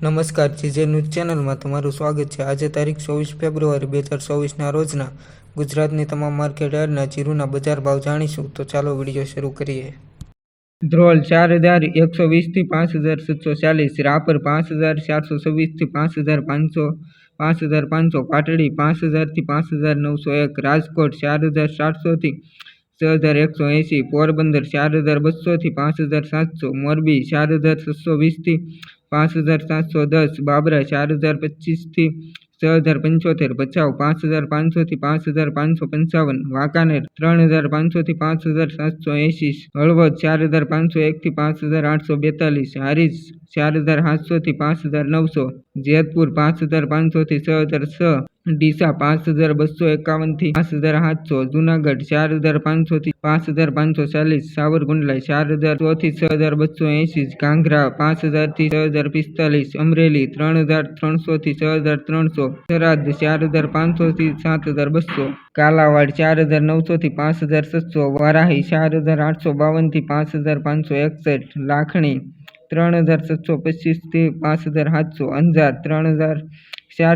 નમસ્કાર, GJ news ચેનલમાં તમારું સ્વાગત છે। આજે તારીખ 24 ફેબ્રુઆરી 2024ના રોજના ગુજરાતની તમામ માર્કેટ યાર્ડના જીરુના બજાર ભાવ જાણીશું। તો ચાલો વિડીયો શરૂ કરીએ। ધ્રોલ 4120 થી 5740, રાપર 5426 થી 5500, 5500, પાટડી 5000 થી 5901, રાજકોટ 4700 થી 6180, પોરબંદર 4200 થી 5700, મોરબી 4620 થી 5710, બાબરા 4025 થી 6075, ભચાઉ 5500 થી 5555, વાંકાનેર 3500 થી 5780, હળવદ 4501 થી 5842, હારીજ 4700 થી 5900, જેતપુર 5500 થી 6006, ડીસા 5251 થી 5700, જુનાગઢ 4500 થી 5540, સાવરકુંડલા 4100 થી 6280, કાંગરા 5000 થી 6045, અમરેલી 3300 થી 6300, થરાદ 4500 થી 7200, કાલાવાડ 4900 થી 5700, વારાહી 4852 થી 5561, લાખણી 3725 થી 5700, અંજાર 3004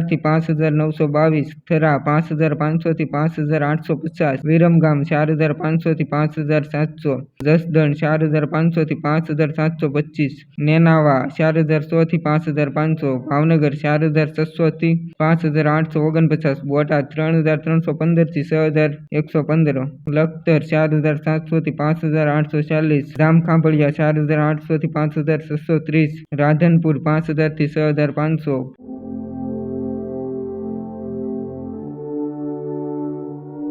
થી 5922, થરા 5500 થી 5850, વિરમગામ 4500 થી 5700, જસદણ 4500 થી 5725, નેનાવા 4100 થી 5500, ભાવનગર 4600 થી 5849, બોટાદ 3315 થી 6115, લખતર 4700 થી 5840, જામખાંભળિયા 4800 થી 5630, રાધનપુર 5000 થી 6500,